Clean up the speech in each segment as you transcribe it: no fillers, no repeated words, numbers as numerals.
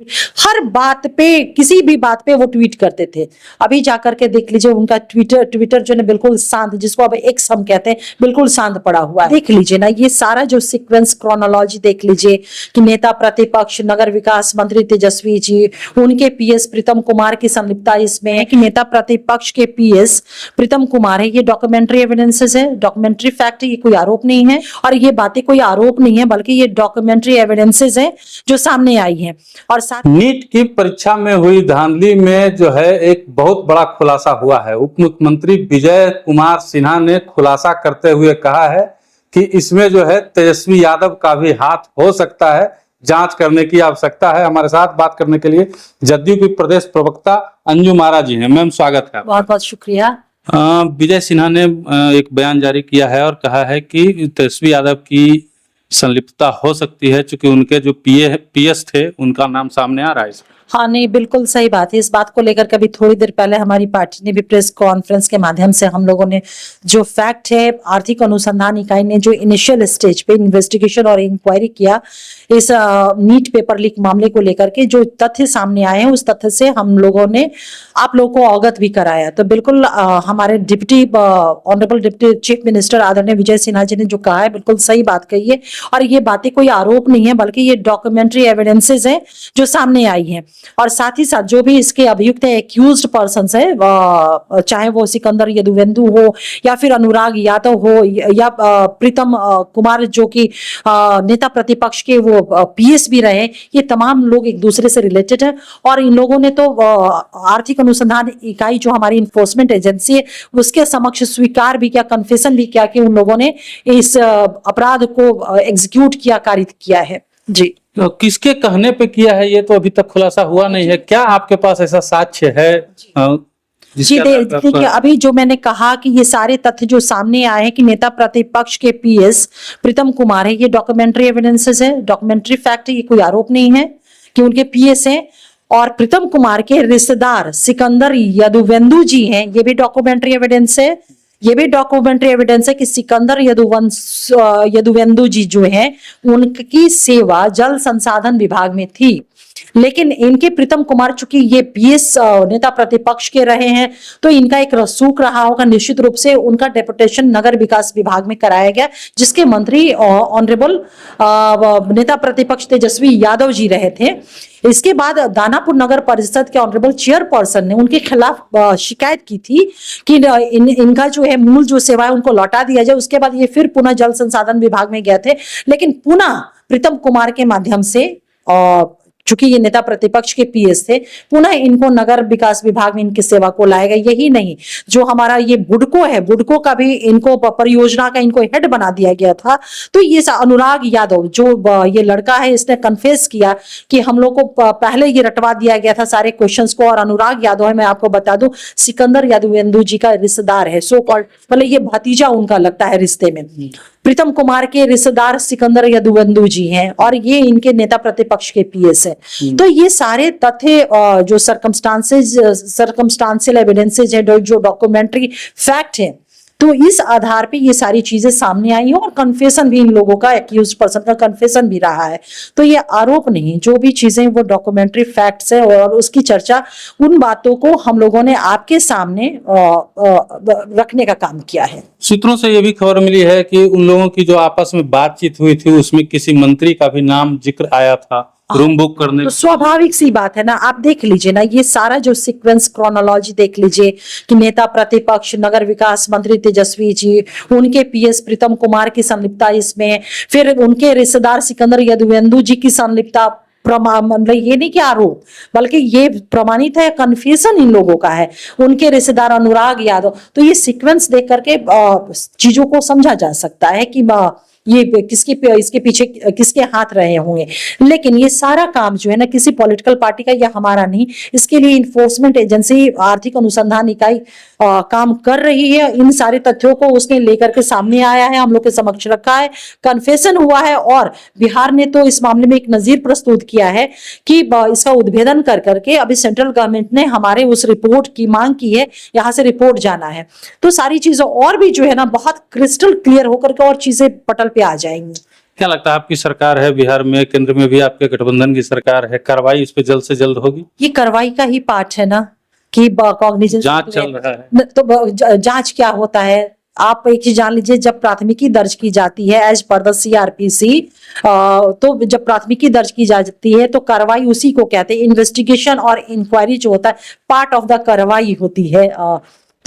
हर बात पे, किसी भी बात पे वो ट्वीट करते थे। अभी जाकर के देख लीजिए उनका ट्विटर जो है बिल्कुल शांत, जिसको अब एक्स हम कहते हैं, बिल्कुल शांत पड़ा हुआ है। देख लीजिए ना ये सारा जो सीक्वेंस क्रोनोलॉजी देख लीजिए कि नेता प्रतिपक्ष नगर विकास मंत्री तेजस्वी जी, उनके पीएस प्रीतम कुमार की संलिप्तता इसमें है कि नेता प्रतिपक्ष के पीएस प्रीतम कुमार है। ये डॉक्यूमेंट्री एविडेंसेस है, डॉक्यूमेंट्री फैक्ट है, ये कोई आरोप नहीं है। और ये बातें कोई आरोप नहीं है बल्कि ये डॉक्यूमेंट्री एविडेंसेस है जो सामने आई है। और नीट की परीक्षा में हुई धांधली में जो है एक बहुत बड़ा खुलासा हुआ है। उप मुख्यमंत्री विजय कुमार सिन्हा ने खुलासा करते हुए कहा है कि इसमें जो है तेजस्वी यादव का भी हाथ हो सकता है, जांच करने की आवश्यकता है। हमारे साथ बात करने के लिए जदयू की प्रदेश प्रवक्ता अंजुम आरा जी हैं। मैम स्वागत है। बहुत बहुत शुक्रिया। विजय सिन्हा ने एक बयान जारी किया है और कहा है कि तेजस्वी यादव की संलिप्तता हो सकती है, चूंकि उनके जो पीएस थे उनका नाम सामने आ रहा है। हाँ नहीं, बिल्कुल सही बात है। इस बात को लेकर कभी थोड़ी देर पहले हमारी पार्टी ने भी प्रेस कॉन्फ्रेंस के माध्यम से हम लोगों ने जो फैक्ट है, आर्थिक अनुसंधान इकाई ने जो इनिशियल स्टेज पे इन्वेस्टिगेशन और इंक्वायरी किया इस नीट पेपर लीक मामले को लेकर के, जो तथ्य सामने आए हैं उस तथ्य से हम लोगों ने आप लोगों को अवगत भी कराया। तो बिल्कुल हमारे ऑनरेबल डिप्टी चीफ मिनिस्टर आदरणीय विजय सिन्हा जी ने जो कहा है बिल्कुल सही बात कही है। और ये बातें कोई आरोप नहीं है बल्कि ये डॉक्यूमेंट्री एविडेंसेस है जो सामने आई है। और साथ ही साथ जो भी इसके अभियुक्त है, एक्यूज्ड पर्सन्स है, चाहे वो सिकंदर यदुवेंदु हो या फिर अनुराग यादव हो या प्रीतम कुमार जो कि नेता प्रतिपक्ष के वो पीएस भी रहे, ये तमाम लोग एक दूसरे से रिलेटेड है। और इन लोगों ने तो आर्थिक अनुसंधान इकाई जो हमारी इन्फोर्समेंट एजेंसी है उसके समक्ष स्वीकार भी किया, कन्फेशन भी किया कि उन लोगों ने इस अपराध को एग्जीक्यूट किया, कारित किया है। जी, तो किसके कहने पे किया है ये तो अभी तक खुलासा हुआ नहीं है। क्या आपके पास ऐसा साक्ष्य है? जी देखिए, अभी जो मैंने कहा कि ये सारे तथ्य जो सामने आए हैं कि नेता प्रतिपक्ष के पीएस प्रीतम कुमार है, ये डॉक्यूमेंट्री एविडेंसेस है, डॉक्यूमेंट्री फैक्ट है, ये कोई आरोप नहीं है कि उनके पीएस हैं। और प्रीतम कुमार के रिश्तेदार सिकंदर यदुवेंदु जी हैं, ये भी डॉक्यूमेंट्री एविडेंस है। ये भी डॉक्यूमेंट्री एविडेंस है कि सिकंदर यदुवेंदु जी जो है उनकी सेवा जल संसाधन विभाग में थी। लेकिन इनके प्रीतम कुमार चूंकि ये पीएस नेता प्रतिपक्ष के रहे हैं तो इनका एक रसूख रहा होगा। निश्चित रूप से उनका डेपुटेशन नगर विकास विभाग में कराया गया, जिसके मंत्री ऑनरेबल नेता प्रतिपक्ष तेजस्वी यादव जी रहे थे। इसके बाद दानापुर नगर परिषद के ऑनरेबल चेयरपर्सन ने उनके खिलाफ शिकायत की थी कि इनका जो है मूल जो सेवा है उनको लौटा दिया जाए। उसके बाद ये फिर पुनः जल संसाधन विभाग में गए थे, लेकिन पुनः प्रीतम कुमार के माध्यम से चूंकि ये नेता प्रतिपक्ष के पीएस थे, पुनः इनको नगर विकास विभाग में इनकी सेवा को लाएगा। यही नहीं, जो हमारा ये बुडको है, बुडको का भी इनको परियोजना का इनको हेड बना दिया गया था। तो ये अनुराग यादव जो ये लड़का है, इसने कन्फेस किया कि हम लोग को पहले ये रटवा दिया गया था सारे क्वेश्चंस को। और अनुराग यादव है, मैं आपको बता दूं, सिकंदर यदुवेंदु जी का रिश्तेदार है, सो कॉल्ड मतलब ये भतीजा उनका लगता है रिश्ते में। प्रीतम कुमार के रिश्तेदार सिकंदर यदुवेंदु जी हैं और ये इनके नेता प्रतिपक्ष के पीएस है। तो ये सारे तथ्य जो सर्कमस्टांशियल एविडेंसेज है, जो डॉक्यूमेंट्री फैक्ट है, तो इस आधार पे ये सारी चीजें सामने आई हैं। और कन्फेशन भी इन लोगों का, एक्यूज पर्सन का कन्फेशन भी रहा है। तो ये आरोप नहीं, जो भी चीजें वो डॉक्यूमेंट्री फैक्ट्स है और उसकी चर्चा, उन बातों को हम लोगों ने आपके सामने रखने का काम किया है। सूत्रों से ये भी खबर मिली है कि उन लोगों की जो आपस में बातचीत हुई थी उसमें किसी मंत्री का भी नाम जिक्र आया था रूम बुक करने। तो स्वाभाविक सी बात है ना, आप देख लीजिए ना ये सारा जो सीक्वेंस क्रोनोलॉजी देख लीजिए कि नेता प्रतिपक्ष नगर विकास मंत्री तेजस्वी जी, उनके पीएस प्रीतम कुमार की संलिप्तता इसमें, फिर उनके रिश्तेदार सिकंदर यदुवेंदु जी की संलिप्तता, मतलब ये नहीं कि आरोप बल्कि ये प्रमाणित है, कन्फेशन इन लोगों का है, उनके रिश्तेदार अनुराग यादव। तो ये सीक्वेंस देख करके चीजों को समझा जा सकता है कि ये इसके पीछे किसके हाथ रहे होंगे। लेकिन ये सारा काम जो है ना किसी पॉलिटिकल पार्टी का या हमारा नहीं, इसके लिए इन्फोर्समेंट एजेंसी, आर्थिक अनुसंधान इकाई काम कर रही है। इन सारे तथ्यों को उसने लेकर के सामने आया है, हम लोग के समक्ष रखा है, कन्फेशन हुआ है। और बिहार ने तो इस मामले में एक नजीर प्रस्तुत किया है कि इसका उद्भेदन कर करके अभी सेंट्रल गवर्नमेंट ने हमारे उस रिपोर्ट की मांग की है, यहाँ से रिपोर्ट जाना है। तो सारी चीजें और भी जो है ना बहुत क्रिस्टल क्लियर होकर के और चीजें पटल पे आ जाएंगी। क्या लगता है, आपकी सरकार है बिहार में, केंद्र में भी आपके गठबंधन की सरकार है, कार्रवाई इस पे जल्द से जल्द होगी? ये कार्रवाई का ही पार्ट है ना कि कॉग्निजेंस जांच चल रहा है। तो जांच क्या होता है, आप एक चीज जान लीजिए, जब प्राथमिकी दर्ज की जाती है एज पर द सीआरपीसी, तो जब प्राथमिकी दर्ज की जाती है तो कार्रवाई उसी को कहते हैं। इन्वेस्टिगेशन और इंक्वायरी जो होता है पार्ट ऑफ द कार्रवाई होती है।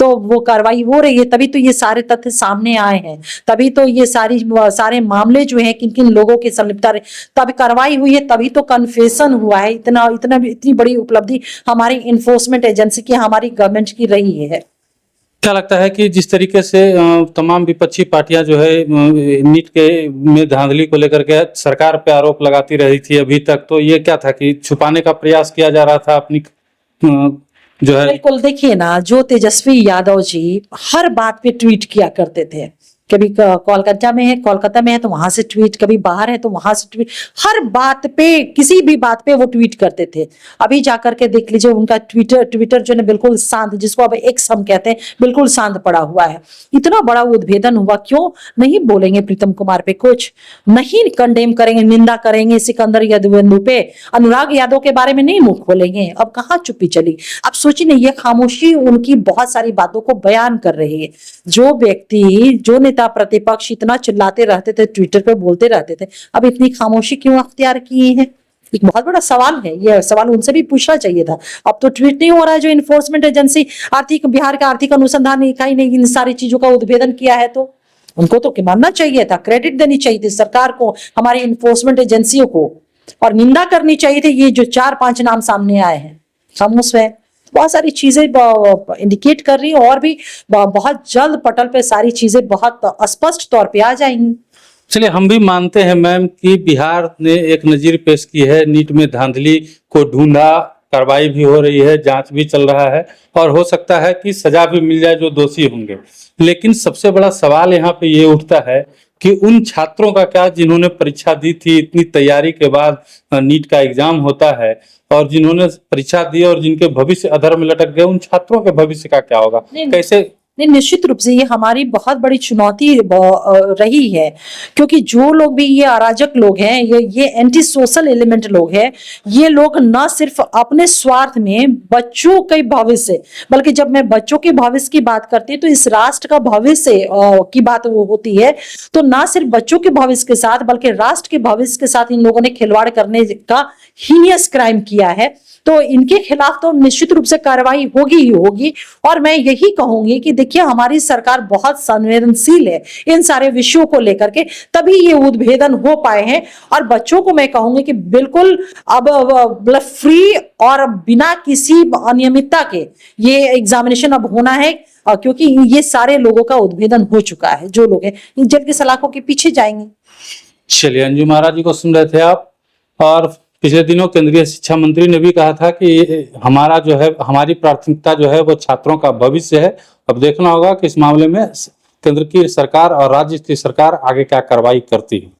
तो वो कार्रवाई हो रही है, तभी तो ये सारे तथ्य सामने आए हैं, तभी तो ये सारे मामले जो है किन किन लोगों के संलिप्तता रहे, तभी कार्रवाई हुई है, तभी तो कन्फेशन हुआ है। इतनी बड़ी उपलब्धि हमारी इन्फोर्समेंट एजेंसी की, हमारी गवर्नमेंट की रही है। क्या लगता है कि जिस तरीके से तमाम विपक्षी पार्टियां जो है नीट के में धांधली को लेकर के सरकार पे आरोप लगाती रही थी अभी तक, तो ये क्या था कि छुपाने का प्रयास किया जा रहा था अपनी जो है? बिल्कुल, देखिए ना, जो तेजस्वी यादव जी हर बात पे ट्वीट किया करते थे, कभी कोलकाता में है तो वहां से ट्वीट, कभी बाहर है तो वहां से ट्वीट, हर बात पे, किसी भी बात पे वो ट्वीट करते थे। अभी जाकर के देख लीजिए उनका ट्विटर जो है बिल्कुल शांत, जिसको अब एक्स हम कहते हैं, बिल्कुल शांत पड़ा हुआ है। इतना बड़ा उद्भेदन हुआ, क्यों नहीं बोलेंगे प्रीतम कुमार पे, कुछ नहीं कंडेम करेंगे, निंदा करेंगे सिकंदर यादव पे, अनुराग यादव के बारे में नहीं मुंह खोलेंगे? अब कहाँ चुप्पी चली? अब सोचिए ना, ये खामोशी उनकी बहुत सारी बातों को बयान कर रही है। जो व्यक्ति, जो नेता प्रतिपक्ष इतना चिल्लाते रहते थे, ट्विटर पे बोलते रहते थे, अब इतनी खामोशी क्यों अख्तियार किए हैं? एक बहुत बड़ा सवाल है, ये सवाल उनसे भी पूछना चाहिए था। अब तो ट्वीट नहीं हो रहा है। जो इन्फोर्समेंट एजेंसी, बिहार का आर्थिक अनुसंधान इकाई ने इन सारी चीजों का उद्भेदन किया है, तो उनको तो मानना चाहिए था, क्रेडिट देनी चाहिए थी सरकार को, हमारी इन्फोर्समेंट एजेंसियों को, और निंदा करनी चाहिए थी। ये जो 4-5 नाम सामने आए हैं, खामोश है। बहुत सारी चीजें इंडिकेट कर रही है, और भी बहुत जल्द पटल पे सारी चीजें बहुत स्पष्ट तौर पे आ जाएंगी। चलिए, हम भी मानते हैं मैम कि बिहार ने एक नजीर पेश की है, नीट में धांधली को ढूंढा, कार्रवाई भी हो रही है, जांच भी चल रहा है, और हो सकता है कि सजा भी मिल जाए जो दोषी होंगे। लेकिन सबसे बड़ा सवाल यहाँ पे ये उठता है कि उन छात्रों का क्या, जिन्होंने परीक्षा दी थी, इतनी तैयारी के बाद नीट का एग्जाम होता है, और जिन्होंने परीक्षा दी और जिनके भविष्य अधर में लटक गए, उन छात्रों के भविष्य का क्या होगा? कैसे? नहीं, निश्चित रूप से ये हमारी बहुत बड़ी चुनौती रही है, क्योंकि जो लोग भी ये अराजक लोग हैं, ये एंटी सोशल एलिमेंट लोग हैं, ये लोग न सिर्फ अपने स्वार्थ में बच्चों के भविष्य, बल्कि जब मैं बच्चों के भविष्य की बात करती हूँ तो इस राष्ट्र का भविष्य की बात वो होती है। तो ना सिर्फ बच्चों के भविष्य के साथ बल्कि राष्ट्र के भविष्य के साथ इन लोगों ने खिलवाड़ करने का हीनियस क्राइम किया है। तो इनके खिलाफ तो निश्चित रूप से कार्रवाई होगी ही होगी। और मैं यही कहूंगी कि देखिए, हमारी सरकार बहुत संवेदनशील है इन सारे विषयों को लेकर के, तभी ये उद्भेदन हो पाए हैं। और बच्चों को मैं कहूंगी कि बिल्कुल अब फ्री और बिना किसी अनियमितता के ये एग्जामिनेशन अब होना है, क्योंकि ये सारे लोगों का उद्भेदन हो चुका है। जो लोग हैं इन जेल की सलाखों के पीछे जाएंगे। चलिए, अंजू महाराज जी को सुन रहे थे आप। और पिछले दिनों केंद्रीय शिक्षा मंत्री ने भी कहा था कि हमारा जो है, हमारी प्राथमिकता जो है वो छात्रों का भविष्य है। अब देखना होगा कि इस मामले में केंद्र की सरकार और राज्य की सरकार आगे क्या कार्रवाई करती है।